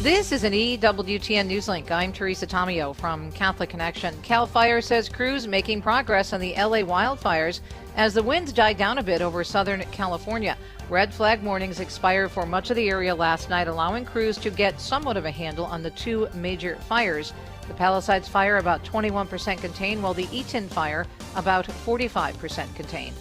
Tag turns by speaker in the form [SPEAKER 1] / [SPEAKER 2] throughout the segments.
[SPEAKER 1] This is an EWTN News Link. I'm Teresa Tomeo from Catholic Connection. CAL FIRE says crews making progress on the LA wildfires as the winds died down a bit over Southern California. Red flag warnings expired for much of the area last night, allowing crews to get somewhat of a handle on the two major fires. The Palisades fire about 21% contained, while the Eaton fire about 45% contained.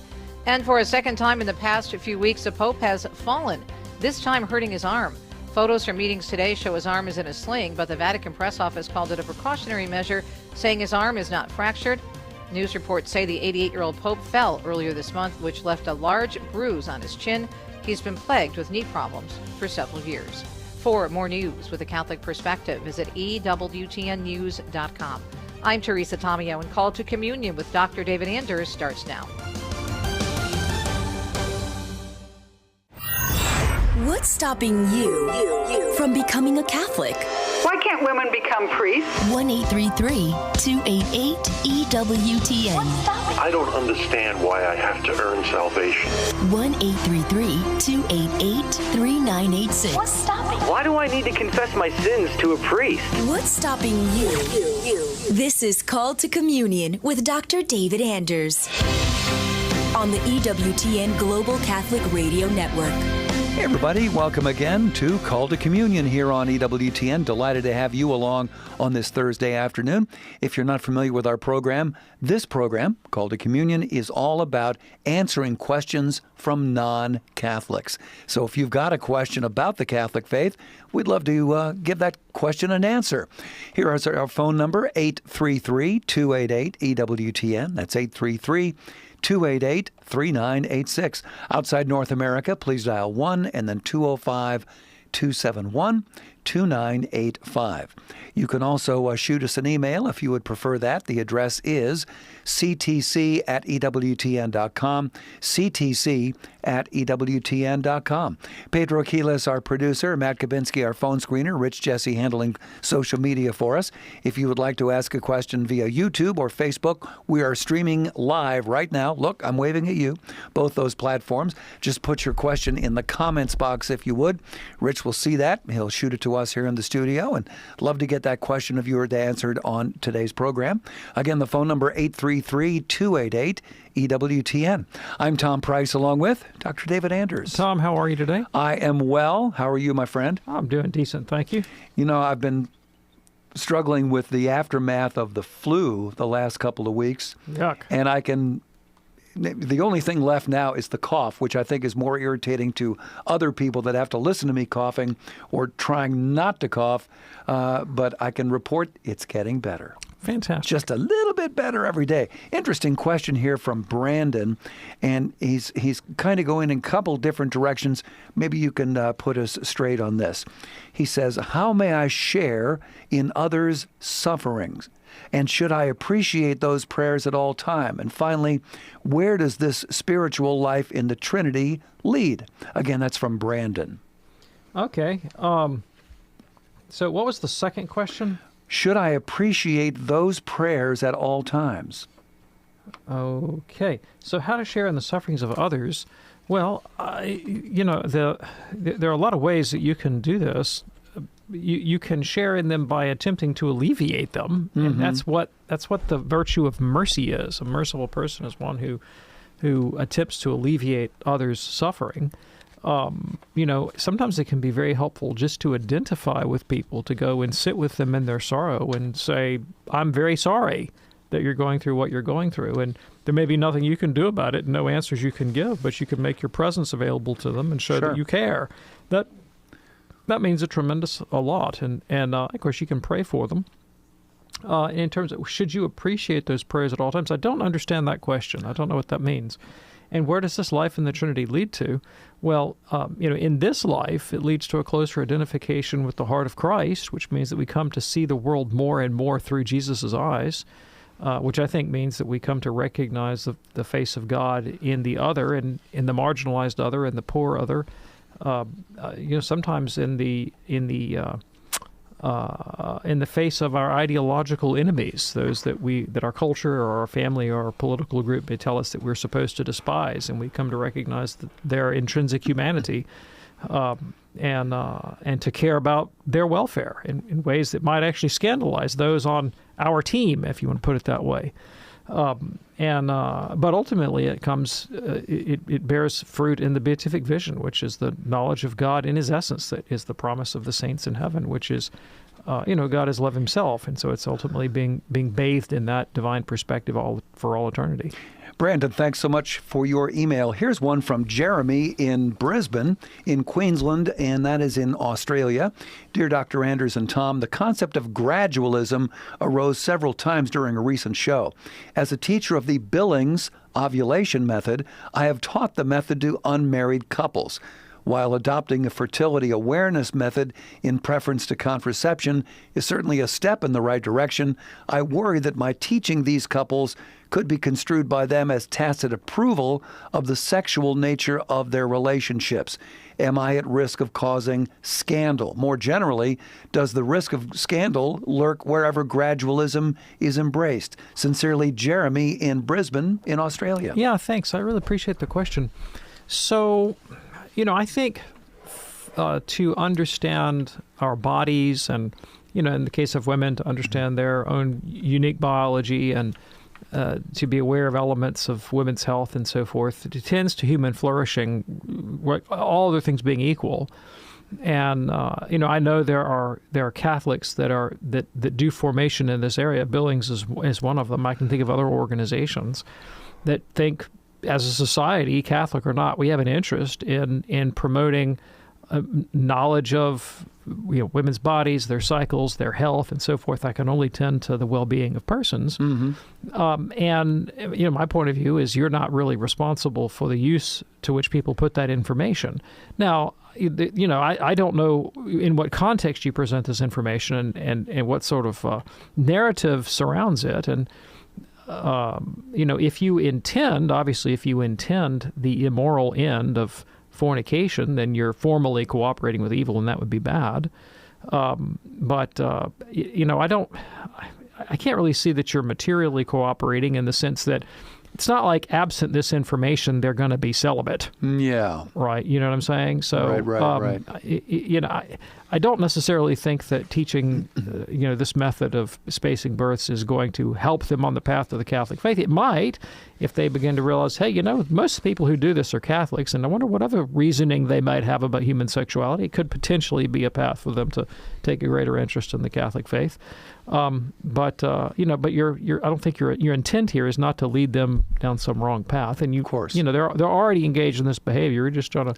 [SPEAKER 1] And for a second time in the past few weeks, the Pope has fallen, this time hurting his arm. Photos from meetings today show his arm is in a sling, but the Vatican press office called it a precautionary measure, saying his arm is not fractured. News reports say the 88-year-old Pope fell earlier this month, which left a large bruise on his chin. He's been plagued with knee problems for several years. For more news with a Catholic perspective, visit EWTNnews.com. I'm Teresa Tomeo, and Call to Communion with Dr. David Anders starts now.
[SPEAKER 2] What's stopping you from becoming a Catholic?
[SPEAKER 3] Why can't women become priests?
[SPEAKER 2] 1-833-288-EWTN.
[SPEAKER 4] I don't understand why I have to earn salvation.
[SPEAKER 2] 1-833-288-3986.
[SPEAKER 5] What's stopping? Why do I need to confess my sins to a priest?
[SPEAKER 2] What's stopping you? This is Call to Communion with Dr. David Anders on the EWTN Global Catholic Radio Network.
[SPEAKER 6] Hey everybody, welcome again to Call to Communion here on EWTN. Delighted to have you along on this Thursday afternoon. If you're not familiar with our program, this program, Call to Communion, is all about answering questions from non-Catholics. So if you've got a question about the Catholic faith, we'd love to give that question an answer. Here is our phone number, 833-288-EWTN. That's 833-288-3986. Outside North America, please dial 1 and then 205-271-2985. You can also shoot us an email if you would prefer that. The address is ctc@ewtn.com, ctc@ewtn.com. Pedro Quiles, our producer, Matt Kabinski, our phone screener, Rich Jesse handling social media for us. If you would like to ask a question via YouTube or Facebook, we are streaming live right now. Look, I'm waving at you, both those platforms. Just put your question in the comments box if you would. Rich will see that. He'll shoot it to us here in the studio, and love to get that question of yours answered on today's program. Again, the phone number, 833-288-EWTN. I'm Tom Price, along with Dr. David Anders.
[SPEAKER 7] Tom, how are you today?
[SPEAKER 6] I am well. How are you, my friend?
[SPEAKER 7] I'm doing decent, thank you.
[SPEAKER 6] You know, I've been struggling with the aftermath of the flu the last couple of weeks.
[SPEAKER 7] Yuck.
[SPEAKER 6] And the only thing left now is the cough, which I think is more irritating to other people that have to listen to me coughing or trying not to cough. But I can report it's getting better.
[SPEAKER 7] Fantastic.
[SPEAKER 6] Just a little bit better every day. Interesting question here from Brandon, and he's kind of going in a couple different directions. Maybe you can put us straight on this. He says, how may I share in others' sufferings? And should I appreciate those prayers at all time? And finally, where does this spiritual life in the Trinity lead? Again, that's from Brandon.
[SPEAKER 7] Okay. So what was the second question?
[SPEAKER 6] Should I appreciate those prayers at all times?
[SPEAKER 7] Okay. So how to share in the sufferings of others? Well, there are a lot of ways that you can do this. You can share in them by attempting to alleviate them, and that's what the virtue of mercy is. A merciful person is one who attempts to alleviate others' suffering. Sometimes it can be very helpful just to identify with people, to go and sit with them in their sorrow and say, I'm very sorry that you're going through what you're going through. And there may be nothing you can do about it, no answers you can give, but you can make your presence available to them and show that you care. That means a lot. And of course, you can pray for them. In terms of, should you appreciate those prayers at all times? I don't understand that question. I don't know what that means. And where does this life in the Trinity lead to? Well, in this life, it leads to a closer identification with the heart of Christ, which means that we come to see the world more and more through Jesus' eyes, which I think means that we come to recognize the face of God in the other, and in the marginalized other, and the poor other. Sometimes in the face of our ideological enemies, those that our culture or our family or our political group may tell us that we're supposed to despise, and we come to recognize their intrinsic humanity. and to care about their welfare in ways that might actually scandalize those on our team, if you want to put it that way. But ultimately, it bears fruit in the beatific vision, which is the knowledge of God in His essence, that is the promise of the saints in heaven, which is, God is love Himself, and so it's ultimately being bathed in that divine perspective for all eternity.
[SPEAKER 6] Brandon, thanks so much for your email. Here's one from Jeremy in Brisbane, in Queensland, and that is in Australia. Dear Dr. Anders and Tom, the concept of gradualism arose several times during a recent show. As a teacher of the Billings ovulation method, I have taught the method to unmarried couples. While adopting a fertility awareness method in preference to contraception is certainly a step in the right direction, I worry that my teaching these couples could be construed by them as tacit approval of the sexual nature of their relationships. Am I at risk of causing scandal? More generally, does the risk of scandal lurk wherever gradualism is embraced? Sincerely, Jeremy in Brisbane, in Australia.
[SPEAKER 7] Yeah, thanks. I really appreciate the question. So, I think to understand our bodies and, in the case of women, to understand their own unique biology and to be aware of elements of women's health and so forth, it tends to human flourishing, all other things being equal. And, I know there are Catholics that do formation in this area. Billings is one of them. I can think of other organizations that think, as a society, Catholic or not, we have an interest in promoting knowledge of women's bodies, their cycles, their health, and so forth. That can only tend to the well-being of persons. Mm-hmm. And my point of view is you're not really responsible for the use to which people put that information. Now, I don't know in what context you present this information and what sort of narrative surrounds it. And if you intend the immoral end of fornication, then you're formally cooperating with evil, and that would be bad. I can't really see that you're materially cooperating in the sense that it's not like absent this information, they're going to be celibate.
[SPEAKER 6] Yeah.
[SPEAKER 7] Right. You know what I'm saying? So,
[SPEAKER 6] right.
[SPEAKER 7] I don't necessarily think that teaching, this method of spacing births is going to help them on the path to the Catholic faith. It might, if they begin to realize, hey, most people who do this are Catholics, and I wonder what other reasoning they might have about human sexuality. It could potentially be a path for them to take a greater interest in the Catholic faith. But I don't think your intent here is not to lead them down some wrong path. And
[SPEAKER 6] of course,
[SPEAKER 7] they're already engaged in this behavior. You're just trying to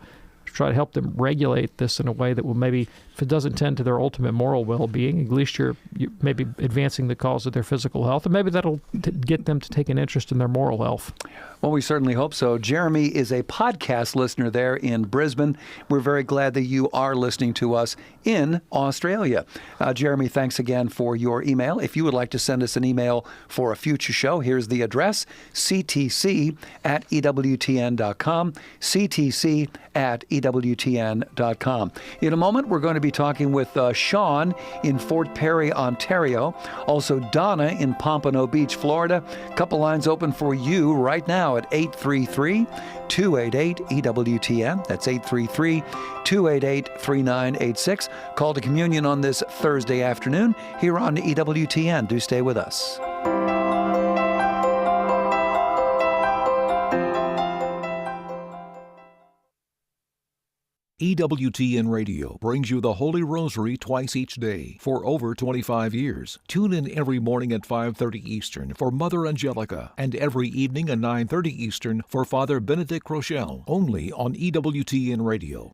[SPEAKER 7] help them regulate this in a way that will maybe, if it doesn't tend to their ultimate moral well-being, at least you're maybe advancing the cause of their physical health, and maybe that'll get them to take an interest in their moral health.
[SPEAKER 6] Well, we certainly hope so. Jeremy is a podcast listener there in Brisbane. We're very glad that you are listening to us in Australia. Jeremy, thanks again for your email. If you would like to send us an email for a future show, here's the address, ctc@ewtn.com, ctc@ewtn.com. In a moment, we're going to be talking with Sean in Fort Perry, Ontario. Also, Donna in Pompano Beach, Florida. A couple lines open for you right now at 833-288-EWTN. That's 833-288-3986. Call to communion on this Thursday afternoon here on EWTN. Do stay with us.
[SPEAKER 8] EWTN Radio brings you the Holy Rosary twice each day for over 25 years. Tune in every morning at 5:30 Eastern for Mother Angelica and every evening at 9:30 Eastern for Father Benedict Rochelle, only on EWTN Radio.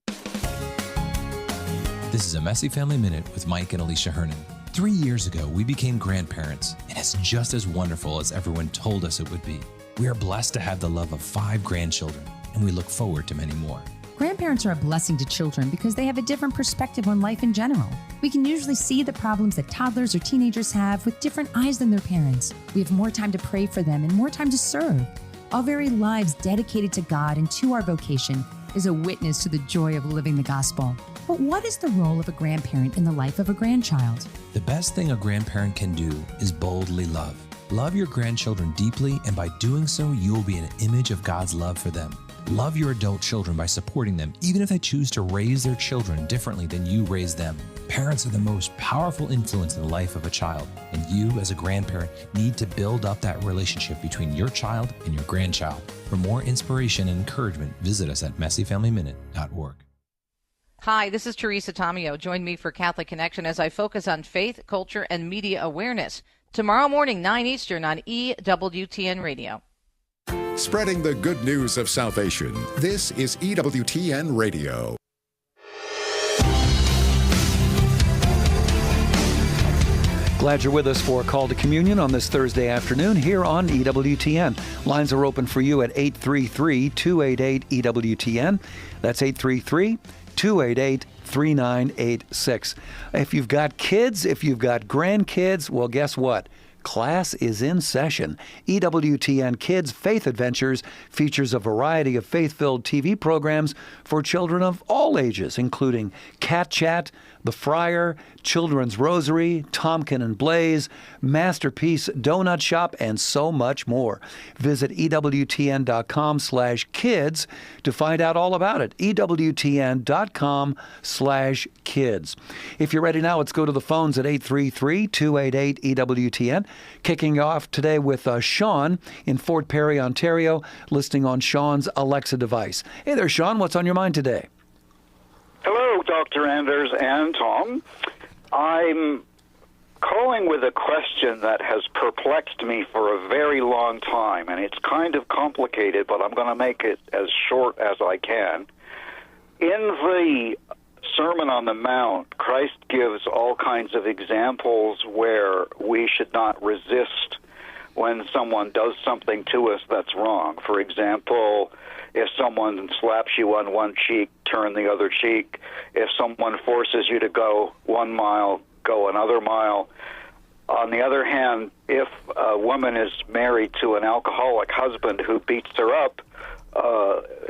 [SPEAKER 9] This is a Messy Family Minute with Mike and Alicia Hernan. 3 years ago, we became grandparents, and it's just as wonderful as everyone told us it would be. We are blessed to have the love of 5 grandchildren, and we look forward to many more.
[SPEAKER 10] Grandparents are a blessing to children because they have a different perspective on life in general. We can usually see the problems that toddlers or teenagers have with different eyes than their parents. We have more time to pray for them and more time to serve. Our very lives dedicated to God and to our vocation is a witness to the joy of living the gospel. But what is the role of a grandparent in the life of a grandchild?
[SPEAKER 9] The best thing a grandparent can do is boldly love. Love your grandchildren deeply, and by doing so, you will be an image of God's love for them. Love your adult children by supporting them, even if they choose to raise their children differently than you raised them. Parents are the most powerful influence in the life of a child, and you, as a grandparent, need to build up that relationship between your child and your grandchild. For more inspiration and encouragement, visit us at messyfamilyminute.org.
[SPEAKER 1] Hi, this is Teresa Tomeo. Join me for Catholic Connection as I focus on faith, culture, and media awareness. Tomorrow morning, 9 Eastern on EWTN Radio.
[SPEAKER 11] Spreading the good news of salvation. This is EWTN Radio.
[SPEAKER 6] Glad you're with us for a call to communion on this Thursday afternoon here on EWTN. Lines are open for you at 833-288-EWTN. That's 833-288-3986. If you've got kids, if you've got grandkids, well, guess what? Class is in session. EWTN Kids Faith Adventures features a variety of faith-filled TV programs for children of all ages, including Cat Chat, The Friar, Children's Rosary, Tomkin and Blaze, Masterpiece Donut Shop, and so much more. Visit EWTN.com/kids to find out all about it. EWTN.com/kids. If you're ready now, let's go to the phones at 833-288-EWTN. Kicking off today with Sean in Fort Perry, Ontario, listening on Sean's Alexa device. Hey there, Sean. What's on your mind today?
[SPEAKER 12] Hello, Dr. Anders and Tom. I'm calling with a question that has perplexed me for a very long time, and it's kind of complicated, but I'm going to make it as short as I can. In the Sermon on the Mount, Christ gives all kinds of examples where we should not resist when someone does something to us that's wrong. For example, if someone slaps you on one cheek, turn the other cheek. If someone forces you to go 1 mile, go another mile. On the other hand, if a woman is married to an alcoholic husband who beats her up,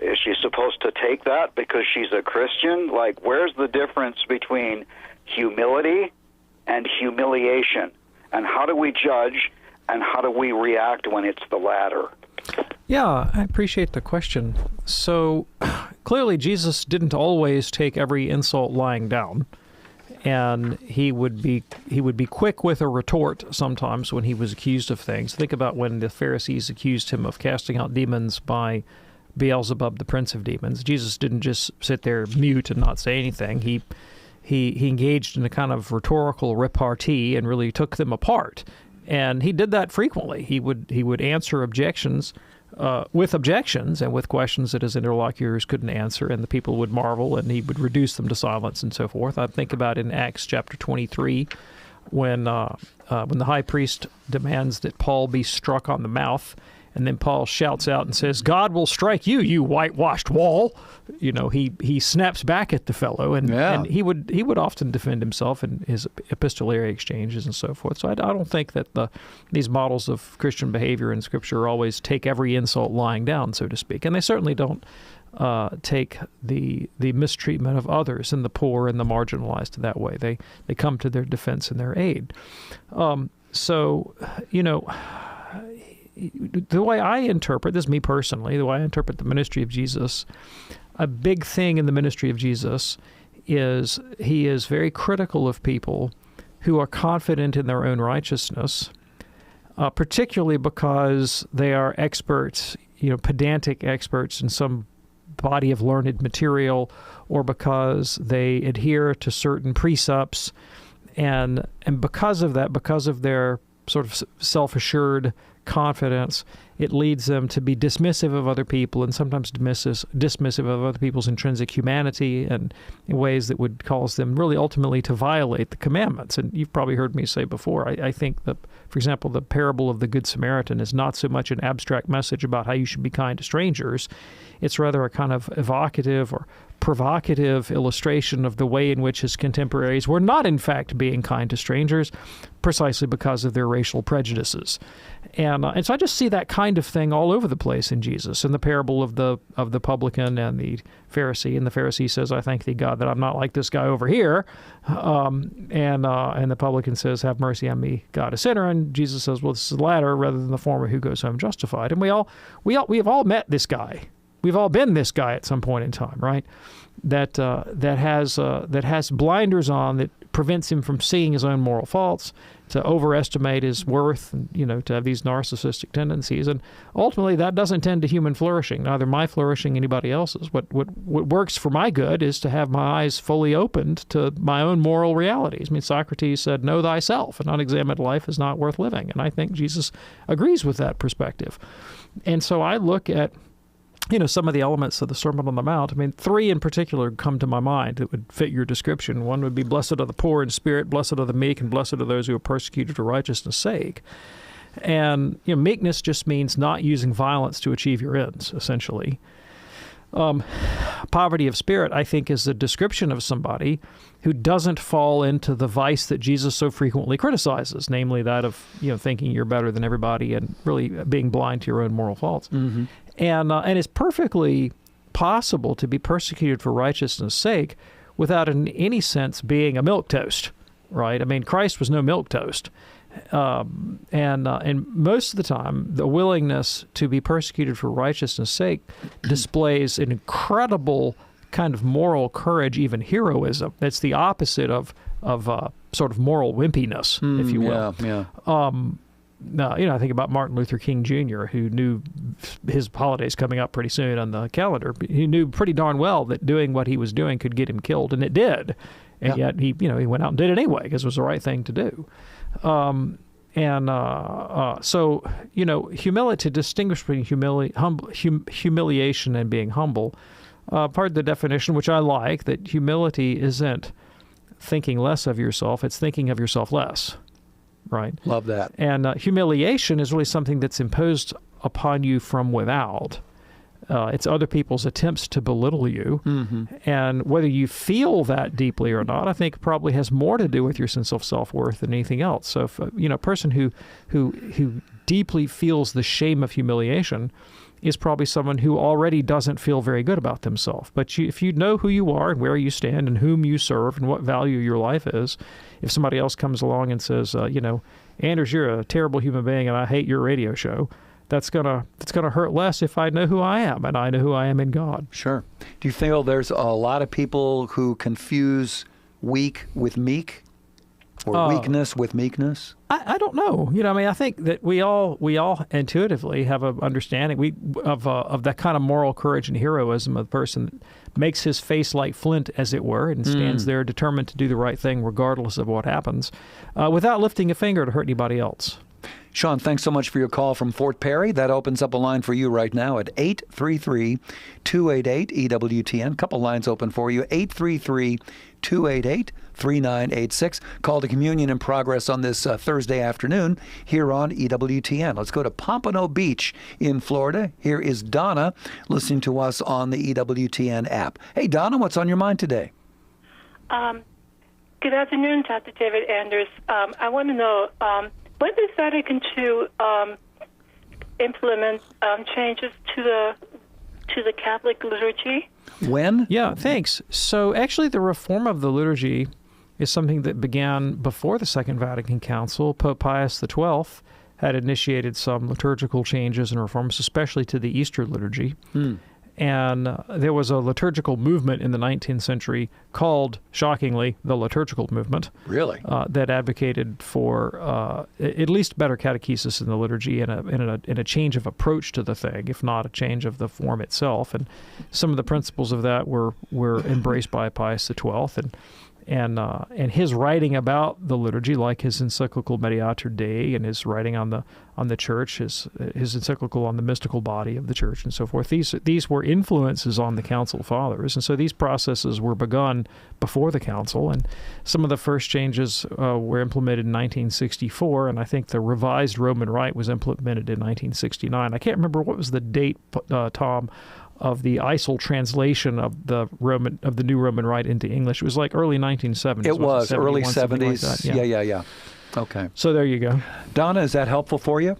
[SPEAKER 12] is she supposed to take that because she's a Christian? Like, where's the difference between humility and humiliation? And how do we judge, and how do we react when it's the latter?
[SPEAKER 7] Yeah, I appreciate the question. So, clearly Jesus didn't always take every insult lying down, and he would be quick with a retort sometimes when he was accused of things. Think about when the Pharisees accused him of casting out demons by Beelzebub, the prince of demons. Jesus didn't just sit there mute and not say anything. He engaged in a kind of rhetorical repartee and really took them apart. And he did that frequently. He would answer objections with objections and with questions that his interlocutors couldn't answer, and the people would marvel, and he would reduce them to silence and so forth. I think about in Acts chapter 23 when the high priest demands that Paul be struck on the mouth, and then Paul shouts out and says, "God will strike you, you whitewashed wall." You know, he snaps back at the fellow, and he would often defend himself in his epistolary exchanges and so forth. So I don't think that these models of Christian behavior in Scripture always take every insult lying down, so to speak, and they certainly don't take the mistreatment of others and the poor and the marginalized that way. They come to their defense and their aid. So, you know, the way I interpret, this is me personally, the way I interpret the ministry of Jesus, a big thing in the ministry of Jesus is he is very critical of people who are confident in their own righteousness, particularly because they are experts, pedantic experts in some body of learned material, or because they adhere to certain precepts, and because of that, because of their sort of self-assured confidence, it leads them to be dismissive of other people, and sometimes dismissive of other people's intrinsic humanity, and in ways that would cause them really ultimately to violate the commandments. And you've probably heard me say before, I think that, for example, the parable of the Good Samaritan is not so much an abstract message about how you should be kind to strangers. It's rather a kind of evocative or provocative illustration of the way in which his contemporaries were not, in fact, being kind to strangers, precisely because of their racial prejudices. And so I just see that kind of thing all over the place in Jesus. In the parable of the publican and the Pharisee, and the Pharisee says, "I thank thee, God, that I'm not like this guy over here," and the publican says, "Have mercy on me, God, a sinner." And Jesus says, "Well, this is the latter rather than the former, who goes home justified." And we have all met this guy. we've all been this guy at some point in time, right? That has blinders on that prevents him from seeing his own moral faults, to overestimate his worth, and, to have these narcissistic tendencies. And ultimately, that doesn't tend to human flourishing, neither my flourishing, anybody else's. What works for my good is to have my eyes fully opened to my own moral realities. I mean, Socrates said, know thyself. An unexamined life is not worth living. And I think Jesus agrees with that perspective. And so I look at some of the elements of the Sermon on the Mount. I mean, 3 in particular come to my mind that would fit your description. One would be, blessed are the poor in spirit, blessed are the meek, and blessed are those who are persecuted for righteousness' sake. And meekness just means not using violence to achieve your ends, essentially. Poverty of spirit, I think, is a description of somebody who doesn't fall into the vice that Jesus so frequently criticizes, namely that of thinking you're better than everybody and really being blind to your own moral faults. Mm-hmm. And it's perfectly possible to be persecuted for righteousness' sake without in any sense being a milquetoast, right? I mean, Christ was no milquetoast. And most of the time, the willingness to be persecuted for righteousness' sake displays an incredible kind of moral courage, even heroism. That's the opposite of sort of moral wimpiness, if you will.
[SPEAKER 6] Yeah.
[SPEAKER 7] I think about Martin Luther King Jr., who knew his holiday's coming up pretty soon on the calendar. He knew pretty darn well that doing what he was doing could get him killed, and it did. And yet he went out and did it anyway because it was the right thing to do. So humility, to distinguish between humiliation and being humble, part of the definition, which I like, that humility isn't thinking less of yourself, it's thinking of yourself less. Right.
[SPEAKER 6] Love that.
[SPEAKER 7] And humiliation is really something that's imposed upon you from without. It's other people's attempts to belittle you. Mm-hmm. And whether you feel that deeply or not, I think probably has more to do with your sense of self-worth than anything else. So if a person who deeply feels the shame of humiliation is probably someone who already doesn't feel very good about themselves. But if you know who you are and where you stand and whom you serve and what value your life is, if somebody else comes along and says, Anders, you're a terrible human being and I hate your radio show, that's gonna hurt less if I know who I am and I know who I am in God.
[SPEAKER 6] Sure. Do you feel there's a lot of people who confuse weak with meek? Or weakness with meekness?
[SPEAKER 7] I don't know. I think that we all intuitively have an understanding of that kind of moral courage and heroism of the person that makes his face like flint, as it were, and stands there determined to do the right thing regardless of what happens, without lifting a finger to hurt anybody else.
[SPEAKER 6] Sean, thanks so much for your call from Fort Perry. That opens up a line for you right now at 833-288-EWTN. Couple lines open for you. 833-288-3986. Call to Communion in Progress on this Thursday afternoon here on EWTN. Let's go to Pompano Beach in Florida. Here is Donna listening to us on the EWTN app. Hey, Donna, what's on your mind today?
[SPEAKER 13] Good afternoon, Dr. David Anders. I want to know, when does Vatican II implement changes to the Catholic liturgy?
[SPEAKER 6] When?
[SPEAKER 7] Yeah, thanks. So actually the reform of the liturgy is something that began before the Second Vatican Council. Pope Pius XII had initiated some liturgical changes and reforms, especially to the Easter liturgy. And there was a liturgical movement in the 19th century called, shockingly, the liturgical movement.
[SPEAKER 6] Really?
[SPEAKER 7] That advocated for at least better catechesis in the liturgy and a change of approach to the thing, if not a change of the form itself. And some of the principles of that were embraced by Pius XII. And his writing about the liturgy, like his encyclical Mediator Dei and his writing on the church, his encyclical on the mystical body of the church and so forth, these were influences on the Council Fathers. And so these processes were begun before the Council. And some of the first changes were implemented in 1964, and I think the revised Roman Rite was implemented in 1969. I can't remember what was the date, Tom, of the ISIL translation of the New Roman Rite into English. It was like early 1970s.
[SPEAKER 6] It was early
[SPEAKER 7] 70s.
[SPEAKER 6] Like yeah. Okay.
[SPEAKER 7] So there you go.
[SPEAKER 6] Donna, is that helpful for you?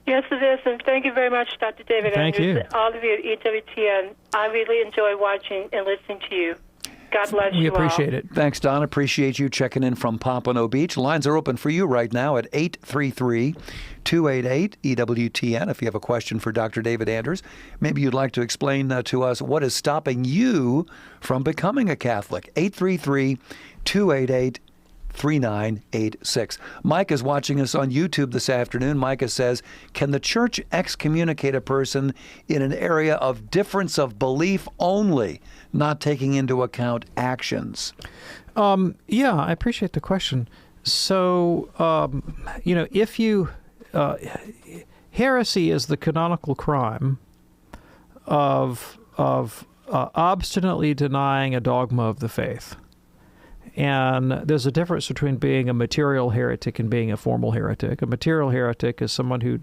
[SPEAKER 13] Yes, it is. And thank you very much, Dr. David
[SPEAKER 7] Andrews.
[SPEAKER 13] Thank you. All of you at EWTN. I really enjoy watching and listening to you. God bless you.
[SPEAKER 7] We appreciate it.
[SPEAKER 6] Thanks, Don. Appreciate you checking in from Pompano Beach. Lines are open for you right now at 833-288-EWTN. If you have a question for Dr. David Anders, maybe you'd like to explain to us what is stopping you from becoming a Catholic. 833-288-3986. Mike is watching us on YouTube this afternoon. Micah says, can the church excommunicate a person in an area of difference of belief only, not taking into account actions?
[SPEAKER 7] Yeah, I appreciate the question. So, if you... heresy is the canonical crime of obstinately denying a dogma of the faith. And there's a difference between being a material heretic and being a formal heretic. A material heretic is someone who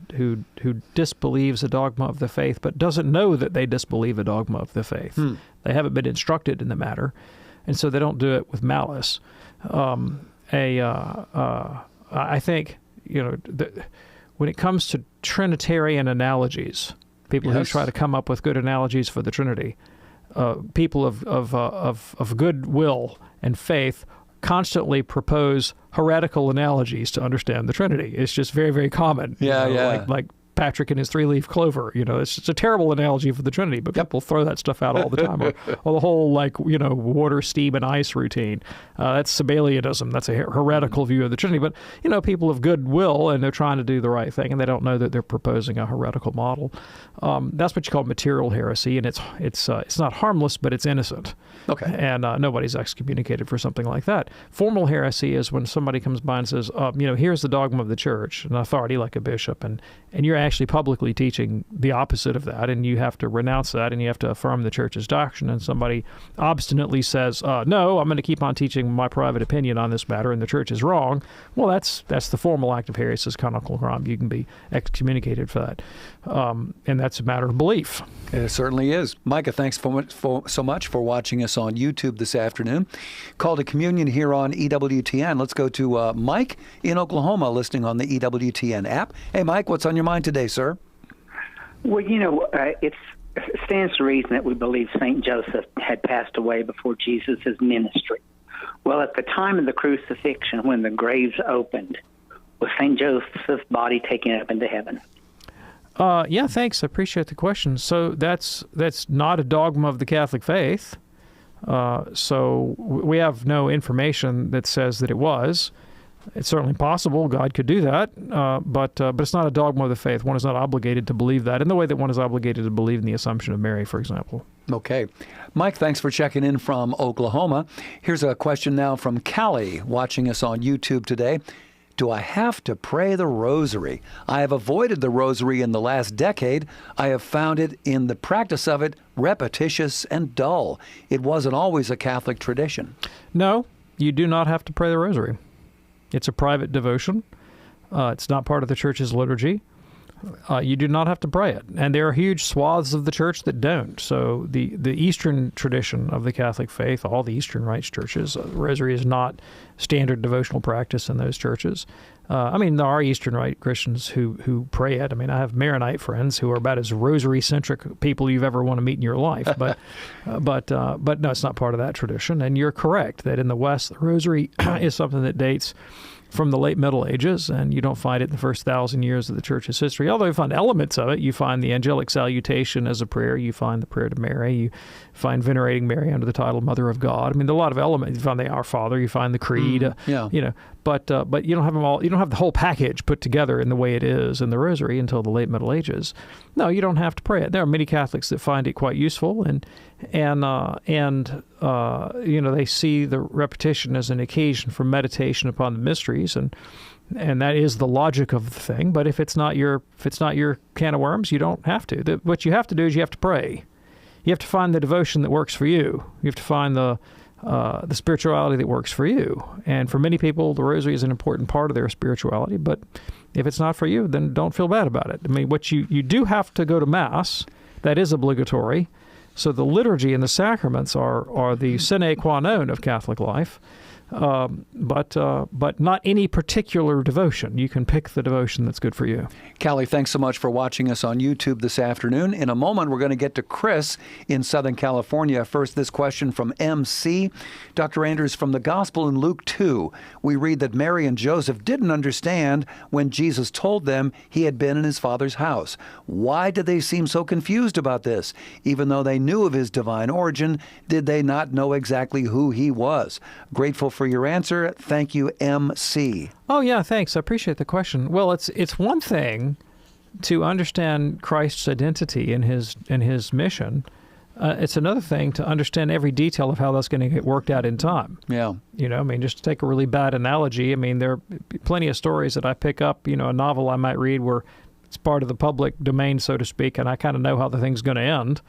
[SPEAKER 7] disbelieves a dogma of the faith, but doesn't know that they disbelieve a dogma of the faith. They haven't been instructed in the matter, and so they don't do it with malice. I think, when it comes to Trinitarian analogies, people who try to come up with good analogies for the Trinity, people of good will and faith
[SPEAKER 6] constantly propose heretical analogies to understand the Trinity. It's just very, very common. Like Patrick and his three-leaf clover. It's just a terrible analogy for the Trinity, but people throw that stuff out all the time. or the whole, water, steam, and ice routine. That's Sabellianism. That's a heretical view of the Trinity. But, people of good will, and they're trying to do the right thing, and they don't know that they're proposing a heretical model. That's what you call material heresy, and it's not harmless, but it's innocent. Okay. And nobody's excommunicated for something like that. Formal heresy is when somebody comes by and says, here's the dogma of the church, an authority like a bishop, and you're actually publicly teaching the opposite of that, and you have to renounce that, and you have to affirm the church's doctrine, and somebody obstinately says, no, I'm going to keep on teaching my private opinion on this matter, and the church is wrong. Well, that's the formal act of heresy, is canonical crime. You can be excommunicated for that. And that's a matter of belief.
[SPEAKER 14] It certainly is. Micah, thanks so much for watching us on YouTube this afternoon. Call to Communion here on EWTN. Let's go to Mike in Oklahoma, listening on the EWTN app. Hey, Mike, what's on your mind today, sir?
[SPEAKER 15] Well, it stands to reason that we believe St. Joseph had passed away before Jesus' ministry. Well, at the time of the crucifixion, when the graves opened, was St. Joseph's body taken up into heaven?
[SPEAKER 6] Yeah, thanks. I appreciate the question. So that's not a dogma of the Catholic faith. So we have no information that says that it was. It's certainly possible God could do that, but it's not a dogma of the faith. One is not obligated to believe that in the way that one is obligated to believe in the Assumption of Mary, for example.
[SPEAKER 14] Okay. Mike, thanks for checking in from Oklahoma. Here's a question now from Callie, watching us on YouTube today. Do I have to pray the rosary? I have avoided the rosary in the last decade. I have found it in the practice of it repetitious and dull. It wasn't always a Catholic tradition.
[SPEAKER 6] No, you do not have to pray the rosary. It's a private devotion. It's not part of the church's liturgy. You do not have to pray it. And there are huge swaths of the church that don't. So the Eastern tradition of the Catholic faith, all the Eastern Rites churches, the rosary is not standard devotional practice in those churches. There are Eastern Rite Christians who pray it. I have Maronite friends who are about as rosary-centric people you've ever want to meet in your life. But no, it's not part of that tradition. And you're correct that in the West, the rosary is something that dates from the late Middle Ages, and you don't find it in the first 1,000 years of the Church's history. Although you find elements of it. You find the angelic salutation as a prayer. You find the prayer to Mary. You find venerating Mary under the title Mother of God. There are a lot of elements. You find the Our Father. You find the Creed. But you don't have them all. You don't have the whole package put together in the way it is in the Rosary until the late Middle Ages. No, you don't have to pray it. There are many Catholics that find it quite useful, and they see the repetition as an occasion for meditation upon the mysteries, and that is the logic of the thing. But if it's not your can of worms, you don't have to. What you have to do is you have to pray. You have to find the devotion that works for you. You have to find the spirituality that works for you. And for many people, the rosary is an important part of their spirituality. But if it's not for you, then don't feel bad about it. What you do have to go to Mass. That is obligatory. So the liturgy and the sacraments are the sine qua non of Catholic life.
[SPEAKER 7] but not any particular devotion. You can pick the devotion that's good for you.
[SPEAKER 14] Callie, thanks so much for watching us on YouTube this afternoon. In a moment, we're going to get to Chris in Southern California. First, this question from MC. Dr. Anders, from the Gospel in Luke 2, we read that Mary and Joseph didn't understand when Jesus told them he had been in his Father's house. Why did they seem so confused about this? Even though they knew of his divine origin, did they not know exactly who he was? Grateful for your answer. Thank you, MC.
[SPEAKER 7] Oh, yeah, thanks. I appreciate the question. Well, it's one thing to understand Christ's identity in his mission. It's another thing to understand every detail of how that's going to get worked out in time.
[SPEAKER 14] Yeah.
[SPEAKER 7] Just to take a really bad analogy, there are plenty of stories that I pick up, a novel I might read where it's part of the public domain, so to speak, and I kind of know how the thing's going to end.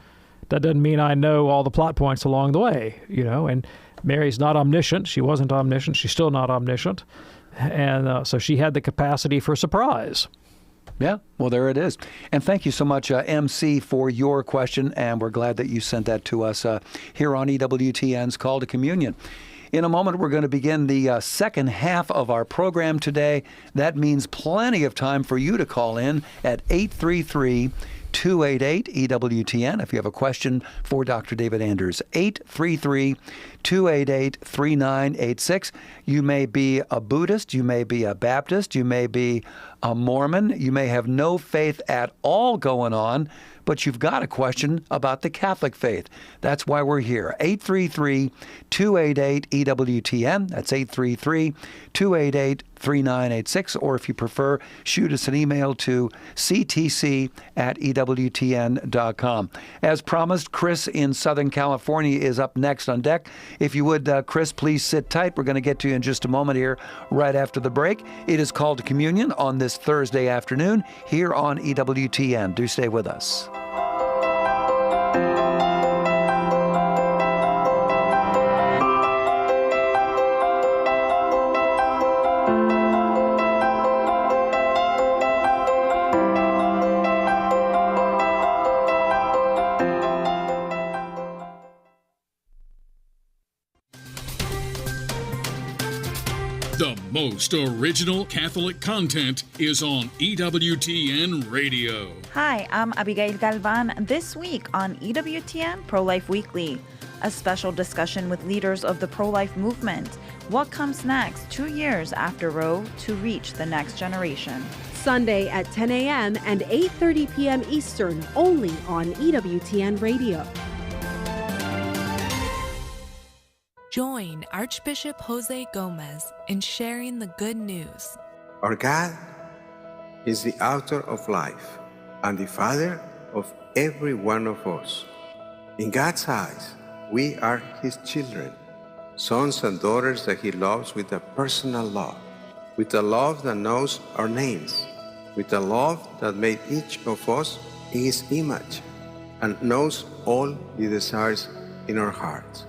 [SPEAKER 7] That doesn't mean I know all the plot points along the way, and Mary's not omniscient. She wasn't omniscient. She's still not omniscient. And so she had the capacity for surprise.
[SPEAKER 14] Yeah, well, there it is. And thank you so much, MC, for your question, and we're glad that you sent that to us here on EWTN's Call to Communion. In a moment, we're going to begin the second half of our program today. That means plenty of time for you to call in at 833-288-EWTN if you have a question for Dr. David Anders. 833-288-3986. You may be a Buddhist, you may be a Baptist, you may be a Mormon, you may have no faith at all going on, but you've got a question about the Catholic faith. That's why we're here. 833-288-EWTN. That's 833-288-3986. Or if you prefer, shoot us an email to ctc@ewtn.com. As promised, Chris in Southern California is up next on deck. If you would, Chris, please sit tight. We're going to get to you in just a moment here, right after the break. It is Called to Communion on this Thursday afternoon here on EWTN. Do stay with us.
[SPEAKER 16] The most original Catholic content is on EWTN Radio.
[SPEAKER 17] Hi, I'm Abigail Galvan. This week on EWTN Pro-Life Weekly, a special discussion with leaders of the pro-life movement. What comes next 2 years after Roe to reach the next generation?
[SPEAKER 18] Sunday at 10 a.m. and 8:30 p.m. Eastern, only on EWTN Radio.
[SPEAKER 19] Join Archbishop Jose Gomez in sharing the good news.
[SPEAKER 20] Our God is the author of life and the Father of every one of us. In God's eyes, we are His children, sons and daughters that He loves with a personal love, with a love that knows our names, with a love that made each of us in His image and knows all the desires in our hearts.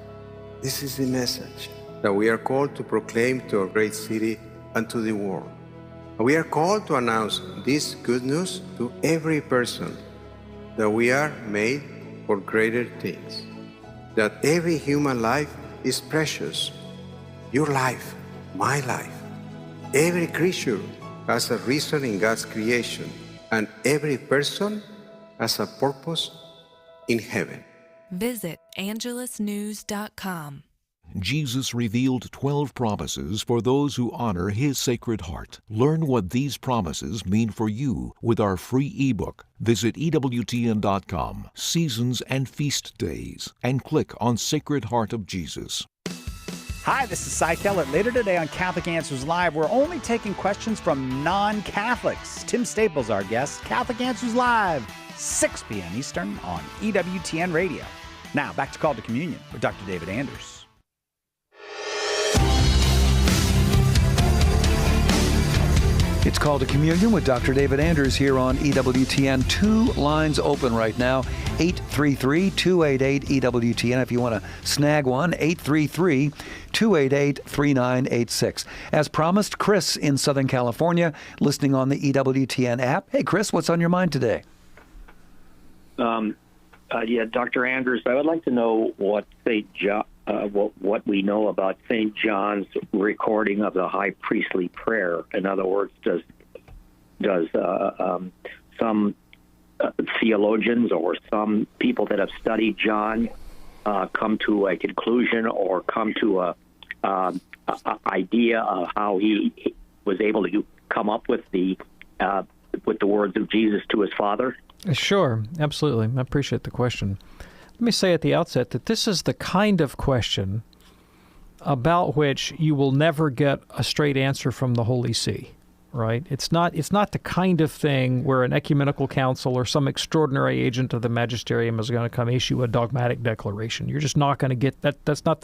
[SPEAKER 20] This is the message that we are called to proclaim to our great city and to the world. And we are called to announce this good news to every person, that we are made for greater things, that every human life is precious. Your life, my life. Every creature has a reason in God's creation, and every person has a purpose in heaven.
[SPEAKER 19] Visit angelusnews.com.
[SPEAKER 8] Jesus revealed 12 promises for those who honor His Sacred Heart. Learn what these promises mean for you with our free ebook. Visit EWTN.com, Seasons and Feast Days, and click on Sacred Heart of Jesus.
[SPEAKER 21] Hi, this is Cy Kellett. Later today on Catholic Answers Live, we're only taking questions from non-Catholics. Tim Staples, our guest. Catholic Answers Live, 6 p.m. Eastern on EWTN Radio. Now, back to Call to Communion with Dr. David Anders.
[SPEAKER 14] It's Called to Communion with Dr. David Anders here on EWTN. 2 lines open right now, 833-288-EWTN. If you want to snag one, 833-288-3986. As promised, Chris in Southern California, listening on the EWTN app. Hey, Chris, what's on your mind today?
[SPEAKER 22] Dr. Anders, I would like to know what what we
[SPEAKER 3] we know about St. John's recording of the high priestly prayer? In other words, does some theologians or some people that have studied John come to a conclusion or come to a idea of how he was able to come up with the words of Jesus to his Father?
[SPEAKER 7] Sure, absolutely. I appreciate the question. Let me say at the outset that this is the kind of question about which you will never get a straight answer from the Holy See, right? It's not the kind of thing where an ecumenical council or some extraordinary agent of the magisterium is going to come issue a dogmatic declaration. You're just not going to get that. It's not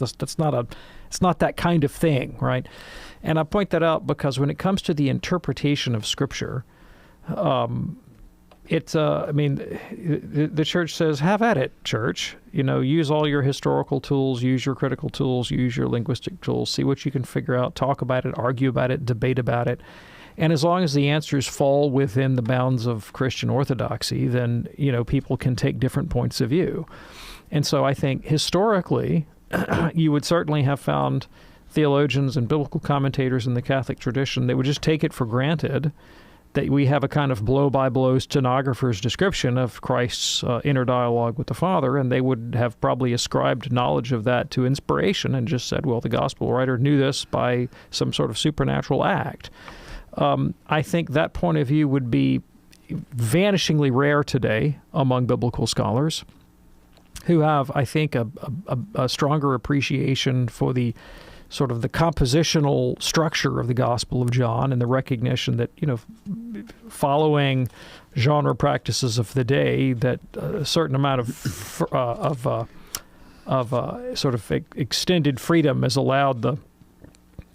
[SPEAKER 7] that kind of thing, right? And I point that out because when it comes to the interpretation of Scripture, the church says, have at it, church. Use all your historical tools, use your critical tools, use your linguistic tools, see what you can figure out, talk about it, argue about it, debate about it. And as long as the answers fall within the bounds of Christian orthodoxy, then, people can take different points of view. And so I think historically, you would certainly have found theologians and biblical commentators in the Catholic tradition that would just take it for granted that we have a kind of blow-by-blow stenographer's description of Christ's inner dialogue with the Father, and they would have probably ascribed knowledge of that to inspiration and just said, well, the gospel writer knew this by some sort of supernatural act. I think that point of view would be vanishingly rare today among biblical scholars who have, I think, a stronger appreciation for the sort of the compositional structure of the Gospel of John and the recognition that, following genre practices of the day, that a certain amount of sort of extended freedom has allowed the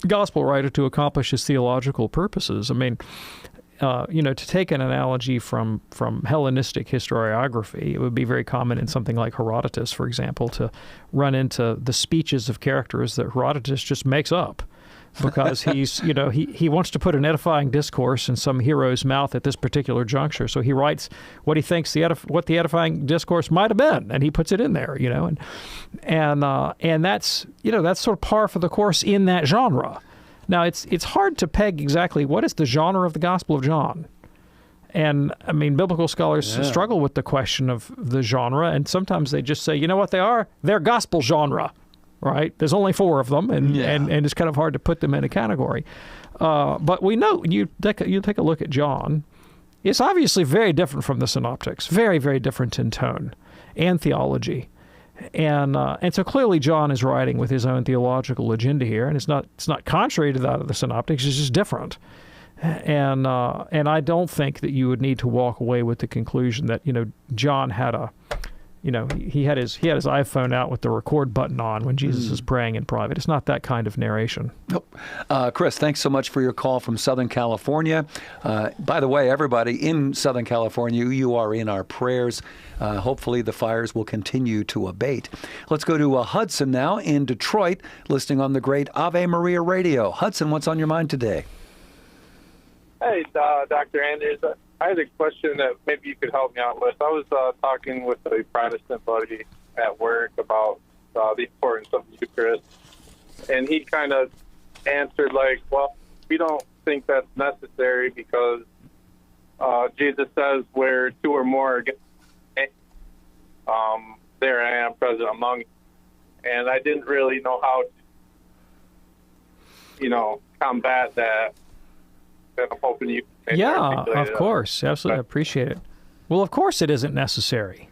[SPEAKER 7] Gospel writer to accomplish his theological purposes. I mean, to take an analogy from Hellenistic historiography, it would be very common in something like Herodotus, for example, to run into the speeches of characters that Herodotus just makes up because he wants to put an edifying discourse in some hero's mouth at this particular juncture. So he writes what he thinks what the edifying discourse might have been, and he puts it in there, and that's sort of par for the course in that genre. Now, it's hard to peg exactly what is the genre of the Gospel of John. And, I mean, biblical scholars struggle with the question of the genre, and sometimes they just say, you know what they are? They're gospel genre, right? There's only 4 of them, and it's kind of hard to put them in a category. But we know, you take a look at John, it's obviously very different from the Synoptics, very, very different in tone and theology. And so clearly John is writing with his own theological agenda here, and it's not contrary to that of the Synoptics. It's just different. And I don't think that you would need to walk away with the conclusion that John had he had his iPhone out with the record button on when Jesus is praying in private. It's not that kind of narration.
[SPEAKER 6] Nope. Chris, thanks so much for your call from Southern California. By the way, everybody in Southern California, you are in our prayers. Hopefully the fires will continue to abate. Let's go to Hudson now in Detroit, listening on the great Ave Maria Radio. Hudson, what's on your mind today?
[SPEAKER 22] Hey, Dr. Anders. I had a question that maybe you could help me out with. I was talking with a Protestant buddy at work about the importance of the Eucharist, and he kind of answered like, well, we don't think that's necessary because Jesus says where 2 or more are there I am present among you. And I didn't really know how to, combat that. And I'm hoping you can
[SPEAKER 7] of course. Absolutely. I appreciate it. Well, of course it isn't necessary.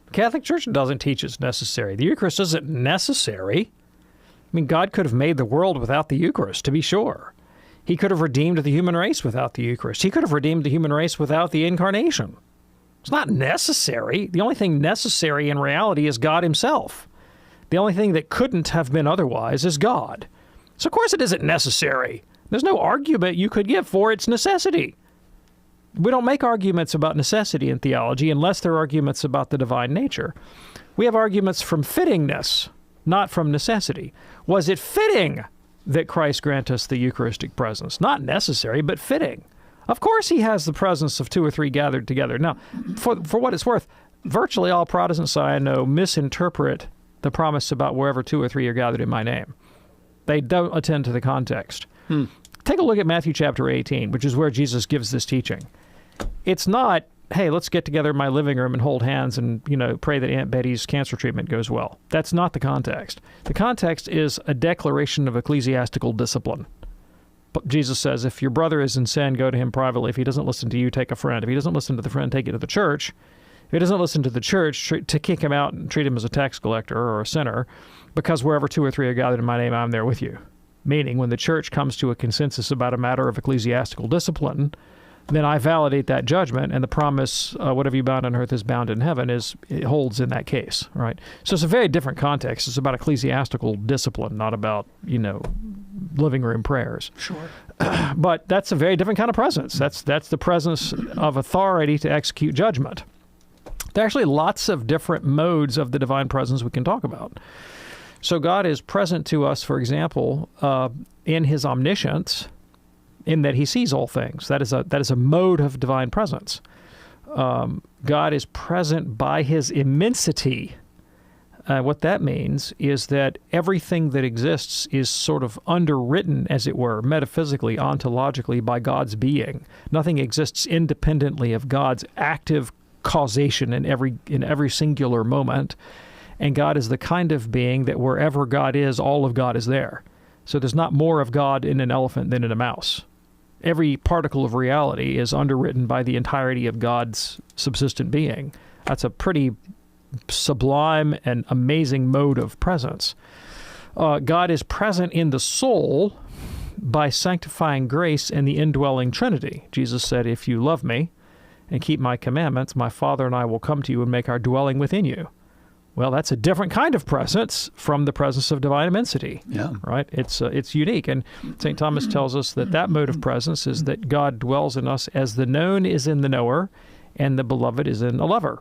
[SPEAKER 7] The Catholic Church doesn't teach it's necessary. The Eucharist isn't necessary. I mean, God could have made the world without the Eucharist, to be sure. He could have redeemed the human race without the Eucharist. He could have redeemed the human race without the Incarnation. It's not necessary. The only thing necessary in reality is God himself. The only thing that couldn't have been otherwise is God. So, of course, it isn't necessary. There's no argument you could give for its necessity. We don't make arguments about necessity in theology unless they're arguments about the divine nature. We have arguments from fittingness, not from necessity. Was it fitting that Christ grant us the Eucharistic presence? Not necessary, but fitting. Of course he has the presence of 2 or 3 gathered together. Now, for what it's worth, virtually all Protestants I know misinterpret the promise about wherever 2 or 3 are gathered in my name. They don't attend to the context. Take a look at Matthew chapter 18, which is where Jesus gives this teaching. It's not, hey, let's get together in my living room and hold hands and, pray that Aunt Betty's cancer treatment goes well. That's not the context. The context is a declaration of ecclesiastical discipline. But Jesus says, if your brother is in sin, go to him privately. If he doesn't listen to you, take a friend. If he doesn't listen to the friend, take it to the church. If he doesn't listen to the church, to kick him out and treat him as a tax collector or a sinner, because wherever 2 or 3 are gathered in my name, I'm there with you. Meaning, when the church comes to a consensus about a matter of ecclesiastical discipline, then I validate that judgment, and the promise, whatever you bound on earth is bound in heaven, it holds in that case, right? So it's a very different context. It's about ecclesiastical discipline, not about, living room prayers.
[SPEAKER 6] Sure.
[SPEAKER 7] But that's a very different kind of presence. That's the presence of authority to execute judgment. There are actually lots of different modes of the divine presence we can talk about. So God is present to us, for example, in his omniscience, in that he sees all things. That is a mode of divine presence. God is present by his immensity. What that means is that everything that exists is sort of underwritten, as it were, metaphysically, ontologically, by God's being. Nothing exists independently of God's active causation in every singular moment. And God is the kind of being that wherever God is, all of God is there. So there's not more of God in an elephant than in a mouse. Every particle of reality is underwritten by the entirety of God's subsistent being. That's a pretty sublime and amazing mode of presence. God is present in the soul by sanctifying grace and the indwelling Trinity. Jesus said, if you love me and keep my commandments, my Father and I will come to you and make our dwelling within you. Well, that's a different kind of presence from the presence of divine immensity.
[SPEAKER 6] Yeah.
[SPEAKER 7] Right? It's unique. And St. Thomas tells us that mode of presence is that God dwells in us as the known is in the knower and the beloved is in a lover.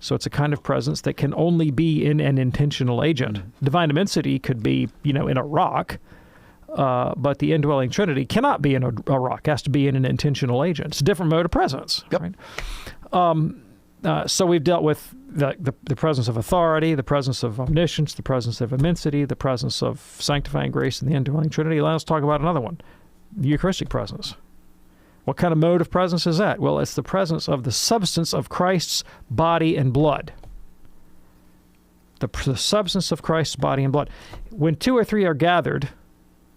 [SPEAKER 7] So it's a kind of presence that can only be in an intentional agent. Divine immensity could be, in a rock, but the indwelling Trinity cannot be in a rock. It has to be in an intentional agent. It's a different mode of presence.
[SPEAKER 6] Yep.
[SPEAKER 7] Right? So we've dealt with the presence of authority, the presence of omniscience, the presence of immensity, the presence of sanctifying grace and the indwelling Trinity. Let's talk about another one, the Eucharistic presence. What kind of mode of presence is that? Well, it's the presence of the substance of Christ's body and blood. The substance of Christ's body and blood. When 2 or 3 are gathered,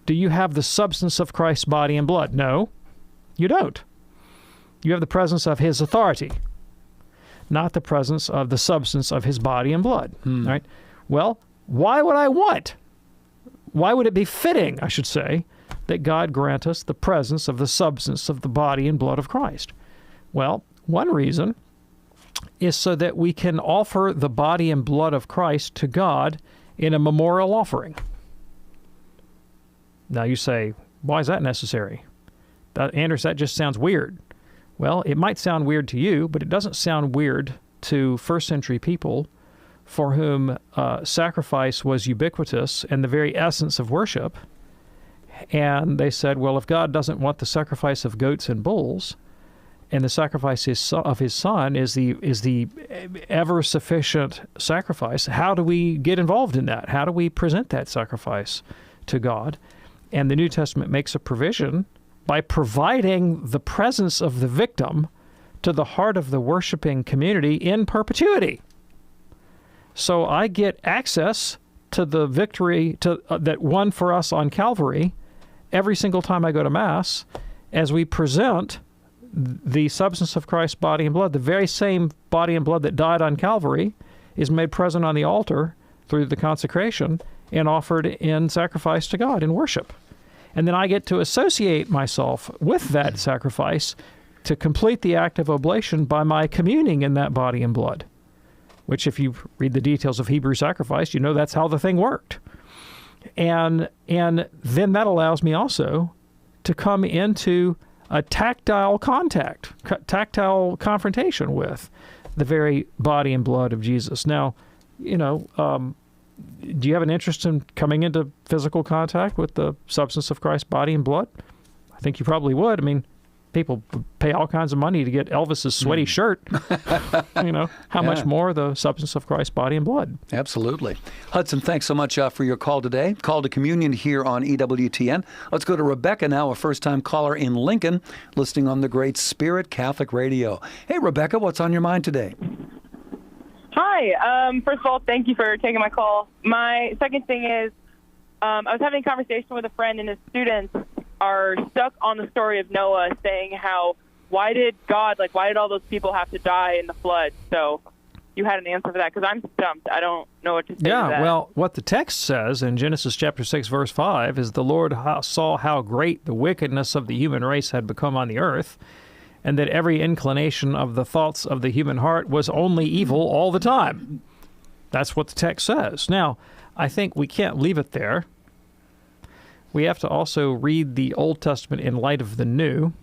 [SPEAKER 7] do you have the substance of Christ's body and blood? No, you don't. You have the presence of his authority, not the presence of the substance of his body and blood. Right? Well, why would it be fitting, I should say, that God grant us the presence of the substance of the body and blood of Christ? Well, one reason is so that we can offer the body and blood of Christ to God in a memorial offering. Now you say, why is that necessary? Anders, that just sounds weird. Well, it might sound weird to you, but it doesn't sound weird to first century people for whom sacrifice was ubiquitous and the very essence of worship. And they said, well, if God doesn't want the sacrifice of goats and bulls, and the sacrifice of his Son is the ever-sufficient sacrifice, how do we get involved in that? How do we present that sacrifice to God? And the New Testament makes a provision by providing the presence of the victim to the heart of the worshiping community in perpetuity. So I get access to the victory that won for us on Calvary every single time I go to Mass, as we present the substance of Christ's body and blood. The very same body and blood that died on Calvary is made present on the altar through the consecration and offered in sacrifice to God in worship. And then I get to associate myself with that sacrifice to complete the act of oblation by my communing in that body and blood, which if you read the details of Hebrew sacrifice, you know that's how the thing worked. And then that allows me also to come into a tactile confrontation with the very body and blood of Jesus. Now, do you have an interest in coming into physical contact with the substance of Christ's body and blood? I think you probably would. I mean, people pay all kinds of money to get Elvis's sweaty shirt. How much more the substance of Christ's body and blood?
[SPEAKER 6] Absolutely. Hudson, thanks so much for your call today. Call to Communion here on EWTN. Let's go to Rebecca now, a first-time caller in Lincoln, listening on the great Spirit Catholic Radio. Hey, Rebecca, what's on your mind today?
[SPEAKER 4] Hi. First of all, thank you for taking my call. My second thing is, I was having a conversation with a friend, and his students are stuck on the story of Noah, saying how, why did all those people have to die in the flood? So you had an answer for that, because I'm stumped. I don't know what to say to that.
[SPEAKER 7] Well, what the text says in Genesis chapter 6, verse 5, is the Lord saw how great the wickedness of the human race had become on the earth, and that every inclination of the thoughts of the human heart was only evil all the time. That's what the text says. Now, I think we can't leave it there. We have to also read the Old Testament in light of the New.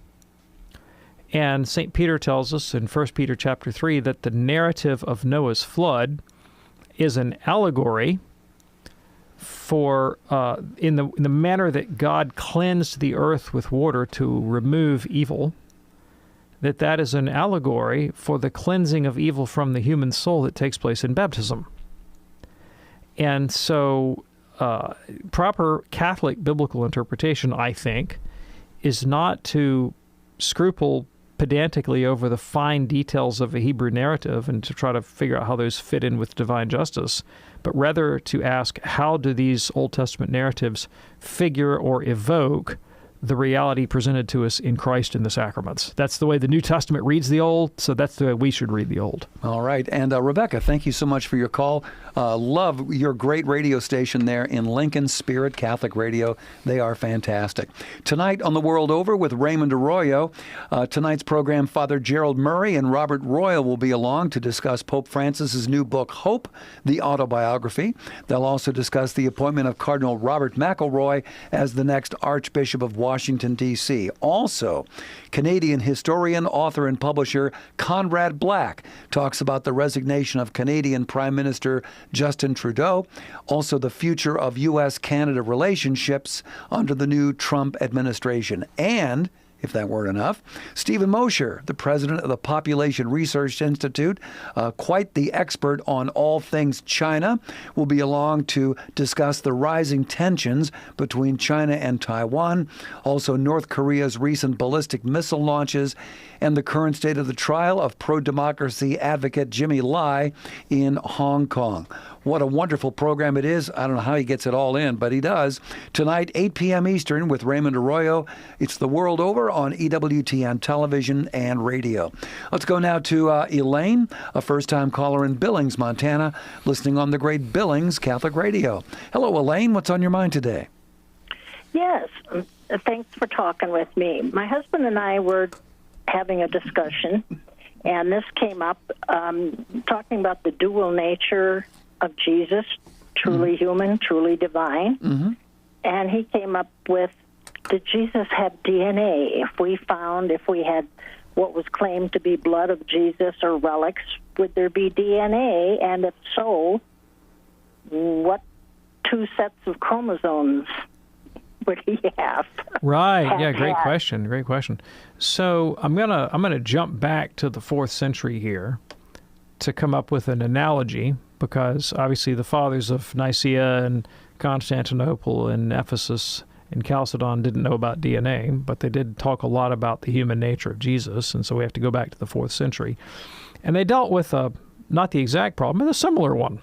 [SPEAKER 7] And St. Peter tells us in 1 Peter chapter 3 that the narrative of Noah's flood is an allegory for in the manner that God cleansed the earth with water to remove evil, that is an allegory for the cleansing of evil from the human soul that takes place in baptism. And so proper Catholic biblical interpretation, I think, is not to scruple pedantically over the fine details of a Hebrew narrative and to try to figure out how those fit in with divine justice, but rather to ask, how do these Old Testament narratives figure or evoke the reality presented to us in Christ in the sacraments? That's the way the New Testament reads the Old, so that's the way we should read the Old.
[SPEAKER 6] All right. And Rebecca, thank you so much for your call. Love your great radio station there in Lincoln, Spirit Catholic Radio. They are fantastic. Tonight on The World Over with Raymond Arroyo, tonight's program, Father Gerald Murray and Robert Royal will be along to discuss Pope Francis's new book, Hope, the Autobiography. They'll also discuss the appointment of Cardinal Robert McElroy as the next Archbishop of Washington, D.C. Also, Canadian historian, author, and publisher Conrad Black talks about the resignation of Canadian Prime Minister Justin Trudeau, also the future of U.S.-Canada relationships under the new Trump administration, and, if that weren't enough, Stephen Mosher, the president of the Population Research Institute, quite the expert on all things China, will be along to discuss the rising tensions between China and Taiwan, also North Korea's recent ballistic missile launches, and the current state of the trial of pro-democracy advocate Jimmy Lai in Hong Kong. What a wonderful program it is. I don't know how he gets it all in, but he does. Tonight, 8 p.m. Eastern with Raymond Arroyo. It's The World Over on EWTN television and radio. Let's go now to Elaine, a first-time caller in Billings, Montana, listening on the great Billings Catholic Radio. Hello, Elaine. What's on your mind today?
[SPEAKER 5] Yes. Thanks for talking with me. My husband and I were having a discussion, and this came up talking about the dual nature of Jesus, truly human, truly divine. Mm-hmm. And he came up with, did Jesus have DNA? If we had what was claimed to be blood of Jesus or relics, would there be DNA? And if so, what two sets of chromosomes would he have?
[SPEAKER 7] Right. Yeah, great question. So I'm gonna jump back to the 4th century here to come up with an analogy, because obviously the fathers of Nicaea and Constantinople and Ephesus and Chalcedon didn't know about DNA, but they did talk a lot about the human nature of Jesus, and so we have to go back to the 4th century. And they dealt with not the exact problem, but a similar one.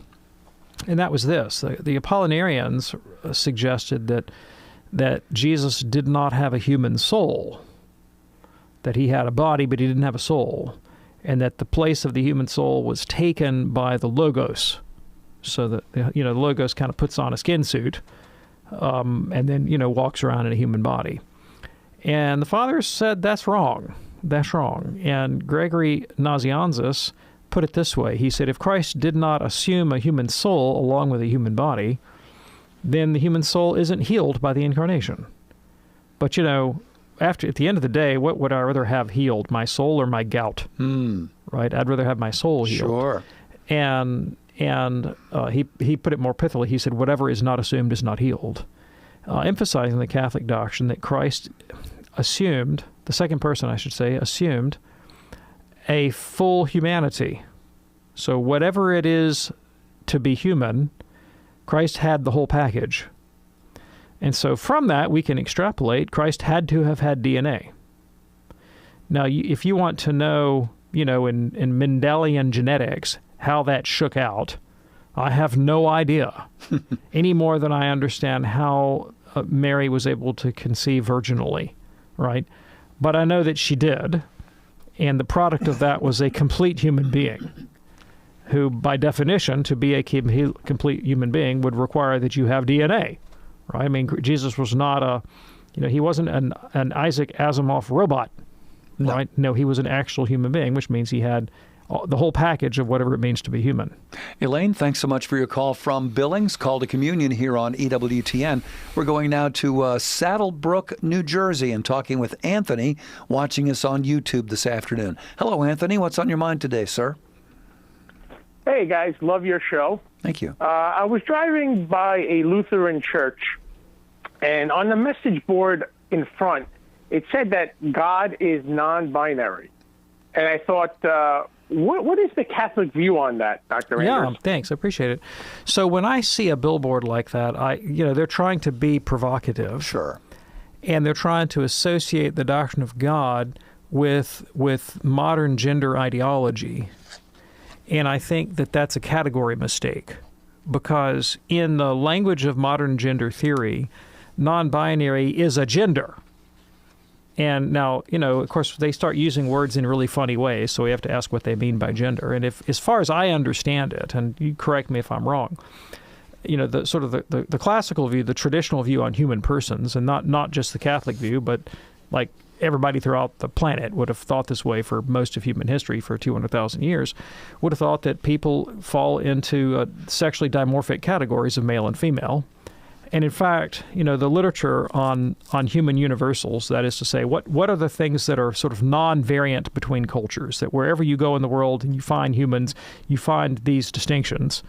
[SPEAKER 7] And that was this. The Apollinarians suggested that Jesus did not have a human soul, that he had a body, but he didn't have a soul, and that the place of the human soul was taken by the Logos, so that the Logos kind of puts on a skin suit and then walks around in a human body. And the fathers said that's wrong. That's wrong. And Gregory Nazianzus put it this way. He said, if Christ did not assume a human soul along with a human body, then the human soul isn't healed by the incarnation. But at the end of the day, what would I rather have healed, my soul or my gout? Right? I'd rather have my soul healed.
[SPEAKER 6] Sure.
[SPEAKER 7] And he put it more pithily. He said, whatever is not assumed is not healed, emphasizing the Catholic doctrine that Christ assumed, the second person, I should say, assumed a full humanity. So whatever it is to be human, Christ had the whole package. And so from that, we can extrapolate Christ had to have had DNA. Now, if you want to know, in Mendelian genetics, how that shook out, I have no idea, any more than I understand how Mary was able to conceive virginally, right? But I know that she did, and the product of that was a complete human being, who, by definition, to be a complete human being would require that you have DNA, right? I mean, Jesus was not he wasn't an Isaac Asimov robot, right? No, he was an actual human being, which means he had the whole package of whatever it means to be human.
[SPEAKER 6] Elaine, thanks so much for your call from Billings. Call to Communion here on EWTN. We're going now to Saddlebrook, New Jersey, and talking with Anthony, watching us on YouTube this afternoon. Hello, Anthony. What's on your mind today, sir?
[SPEAKER 2] Hey, guys. Love your show.
[SPEAKER 6] Thank you.
[SPEAKER 2] I was driving by a Lutheran church, and on the message board in front, it said that God is non-binary. And I thought, what is the Catholic view on that, Dr. Anders?
[SPEAKER 7] Yeah, thanks. I appreciate it. So when I see a billboard like that, they're trying to be provocative.
[SPEAKER 6] Sure.
[SPEAKER 7] And they're trying to associate the doctrine of God with modern gender ideology. And I think that that's a category mistake, because in the language of modern gender theory, non-binary is a gender. And now, of course, they start using words in really funny ways, so we have to ask what they mean by gender. And if, as far as I understand it, and you correct me if I'm wrong, the sort of the classical view, the traditional view on human persons, and not just the Catholic view, but like everybody throughout the planet would have thought this way for most of human history for 200,000 years, would have thought that people fall into sexually dimorphic categories of male and female. And in fact, the literature on human universals, that is to say, what are the things that are sort of non-variant between cultures, that wherever you go in the world and you find humans, you find these distinctions.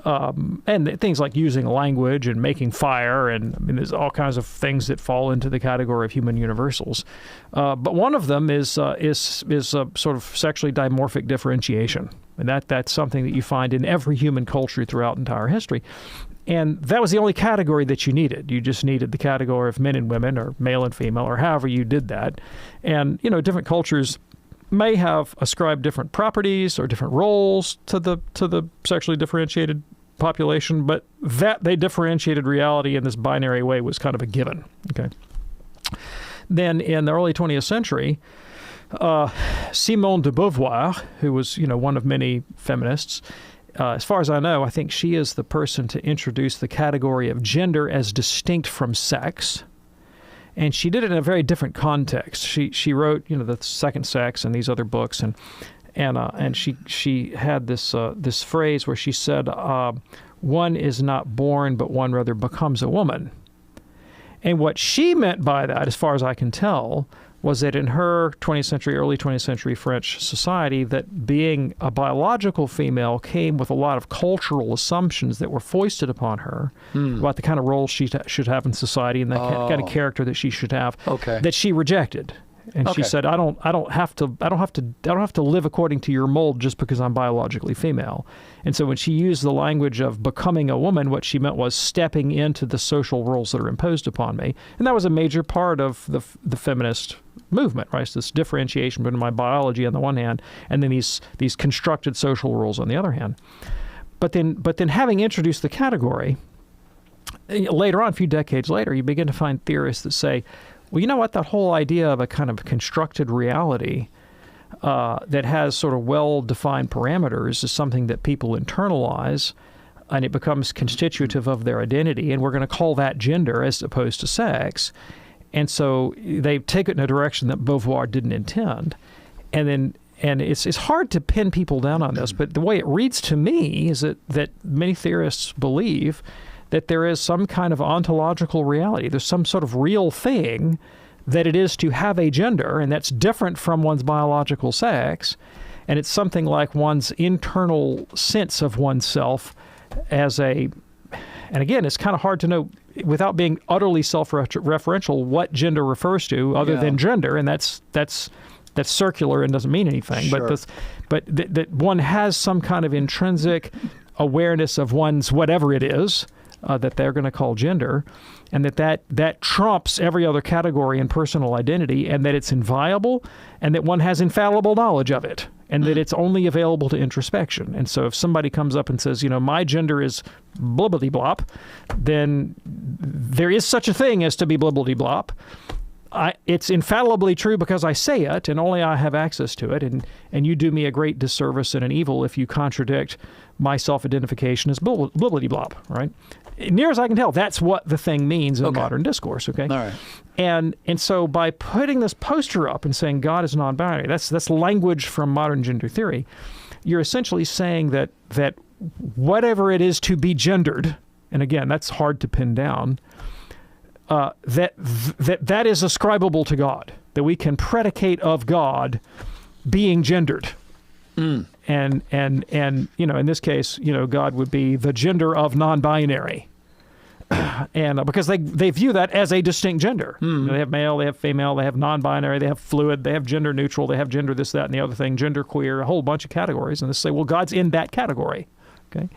[SPEAKER 7] And things like using language and making fire, and there's all kinds of things that fall into the category of human universals. But one of them is sort of sexually dimorphic differentiation, and that's something that you find in every human culture throughout entire history. And that was the only category that you needed. You just needed the category of men and women, or male and female, or however you did that. And different cultures may have ascribed different properties or different roles to the sexually differentiated population, but that they differentiated reality in this binary way was kind of a given. Okay. Then in the early 20th century, Simone de Beauvoir, who was one of many feminists, as far as I know, I think she is the person to introduce the category of gender as distinct from sex. And she did it in a very different context. She wrote, The Second Sex and these other books, and she had this phrase where she said, "One is not born, but one rather becomes a woman." And what she meant by that, as far as I can tell, was that in her 20th century, early 20th century French society, that being a biological female came with a lot of cultural assumptions that were foisted upon her about the kind of role she should have in society and the kind of character that she should have, that she rejected. And she said, I don't have to live according to your mold just because I'm biologically female. And so when she used the language of becoming a woman, what she meant was stepping into the social roles that are imposed upon me. And that was a major part of the feminist movement, right? So this differentiation between my biology on the one hand, and then these constructed social roles on the other hand. But then having introduced the category, later on, a few decades later, you begin to find theorists that say, well, you know what? That whole idea of a kind of constructed reality that has sort of well-defined parameters is something that people internalize, and it becomes constitutive of their identity, and we're going to call that gender as opposed to sex. And so they take it in a direction that Beauvoir didn't intend. And it's hard to pin people down on this, but the way it reads to me is that many theorists believe that there is some kind of ontological reality. There's some sort of real thing that it is to have a gender, and that's different from one's biological sex, and it's something like one's internal sense of oneself as a And again, it's kind of hard to know, without being utterly self-referential, what gender refers to other than gender, and that's circular and doesn't mean anything.
[SPEAKER 6] Sure.
[SPEAKER 7] But that one has some kind of intrinsic awareness of one's whatever it is that they're going to call gender, and that trumps every other category in personal identity, and that it's inviolable, and that one has infallible knowledge of it, and that it's only available to introspection. And so if somebody comes up and says, my gender is blibbity-blop, then there is such a thing as to be blibbity-blop. It's infallibly true because I say it, and only I have access to it, and you do me a great disservice and an evil if you contradict my self-identification as blibbity-blop, right? Near as I can tell, that's what the thing means in modern discourse, okay?
[SPEAKER 6] All right.
[SPEAKER 7] And so by putting this poster up and saying God is non-binary, that's language from modern gender theory, you're essentially saying that whatever it is to be gendered, and again, that's hard to pin down, that is ascribable to God, that we can predicate of God being gendered. And in this case, God would be the gender of non-binary. And because they view that as a distinct gender. They have male, they have female, they have non-binary, they have fluid, they have gender neutral, they have gender this, that, and the other thing, gender queer, a whole bunch of categories. And they say, well, God's in that category. Okay.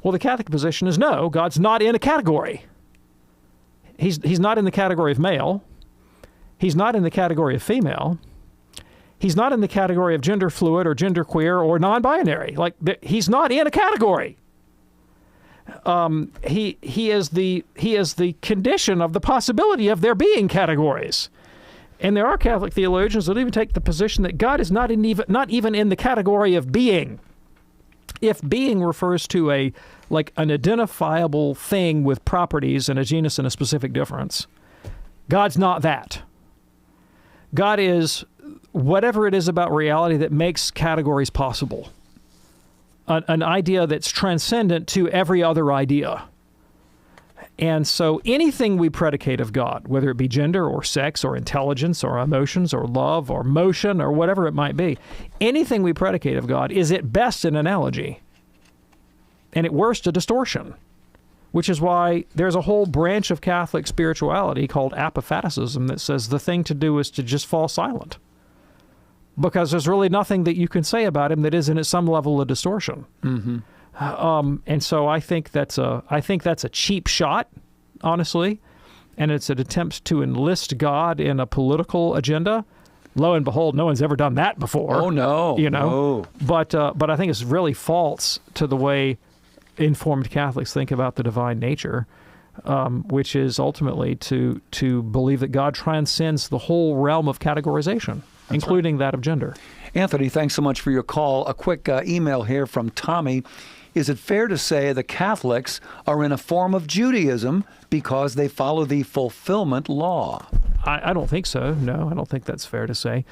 [SPEAKER 7] Well, the Catholic position is no, God's not in a category. He's not in the category of male. He's not in the category of female. He's not in the category of gender fluid or gender queer or non-binary. He's not in a category. He is the condition of the possibility of there being categories. And there are Catholic theologians that even take the position that God is not even in the category of being. If being refers to an identifiable thing with properties and a genus and a specific difference, God's not that. God is whatever it is about reality that makes categories possible. An idea that's transcendent to every other idea. And so anything we predicate of God, whether it be gender or sex or intelligence or emotions or love or motion or whatever it might be, anything we predicate of God is at best an analogy and at worst a distortion, which is why there's a whole branch of Catholic spirituality called apophaticism that says the thing to do is to just fall silent, because there's really nothing that you can say about him that isn't at some level a distortion. And so I think that's a cheap shot, honestly, and it's an attempt to enlist God in a political agenda. Lo and behold, no one's ever done that before.
[SPEAKER 6] Oh no, no.
[SPEAKER 7] But I think it's really false to the way informed Catholics think about the divine nature, which is ultimately to believe that God transcends the whole realm of categorization, including that of gender.
[SPEAKER 6] Anthony, thanks so much for your call. A quick email here from Tommy. Is it fair to say the Catholics are in a form of Judaism because they follow the fulfillment law?
[SPEAKER 7] I don't think so. No, I don't think that's fair to say.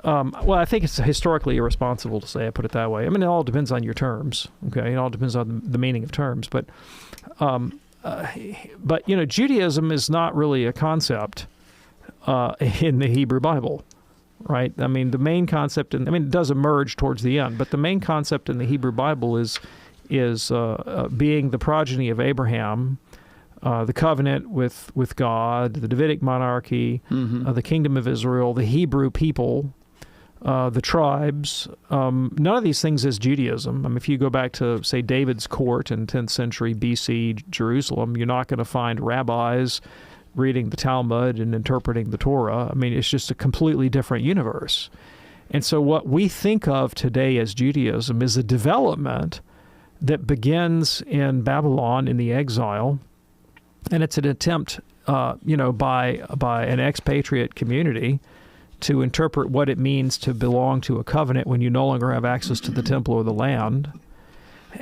[SPEAKER 7] Well, I think it's historically irresponsible to say, I put it that way. I mean, it all depends on your terms. Okay, it all depends on the meaning of terms. But Judaism is not really a concept in the Hebrew Bible. Right? I mean, the main concept, it does emerge towards the end, but the main concept in the Hebrew Bible is being the progeny of Abraham, the covenant with God, the Davidic monarchy, the kingdom of Israel, the Hebrew people, the tribes. None of these things is Judaism. I mean, if you go back to, say, David's court in 10th century BC Jerusalem, you're not going to find rabbis reading the Talmud and interpreting the Torah. I mean, it's just a completely different universe. And so what we think of today as Judaism is a development that begins in Babylon in the exile, and it's an attempt, by an expatriate community to interpret what it means to belong to a covenant when you no longer have access to the temple or the land.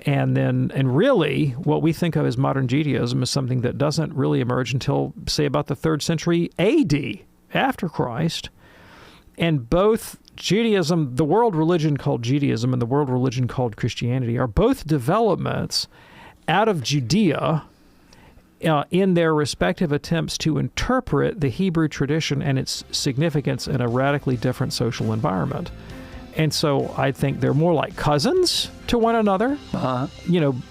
[SPEAKER 7] And really, what we think of as modern Judaism is something that doesn't really emerge until, say, about the 3rd century AD, after Christ. And both Judaism, the world religion called Judaism and the world religion called Christianity, are both developments out of Judea in their respective attempts to interpret the Hebrew tradition and its significance in a radically different social environment. And so I think they're more like cousins to one another,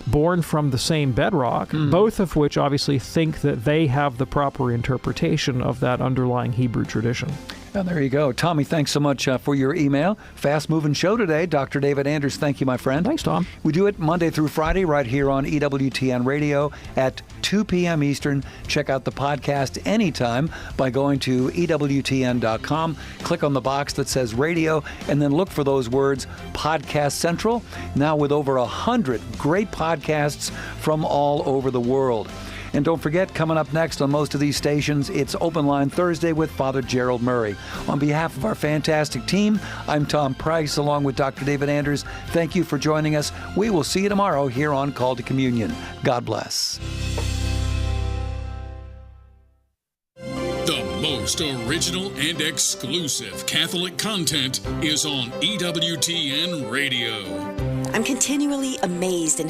[SPEAKER 7] born from the same bedrock, both of which obviously think that they have the proper interpretation of that underlying Hebrew tradition.
[SPEAKER 6] Well, there you go. Tommy, thanks so much for your email. Fast-moving show today. Dr. David Anders, thank you, my friend.
[SPEAKER 7] Thanks, Tom.
[SPEAKER 6] We do it Monday through Friday right here on EWTN Radio at 2 p.m. Eastern. Check out the podcast anytime by going to EWTN.com. Click on the box that says radio, and then look for those words, Podcast Central. Now with over 100 great podcasts from all over the world. And don't forget, coming up next on most of these stations, it's Open Line Thursday with Father Gerald Murray. On behalf of our fantastic team, I'm Tom Price, along with Dr. David Anders. Thank you for joining us. We will see you tomorrow here on Call to Communion. God bless.
[SPEAKER 16] The most original and exclusive Catholic content is on EWTN Radio.
[SPEAKER 9] I'm continually amazed and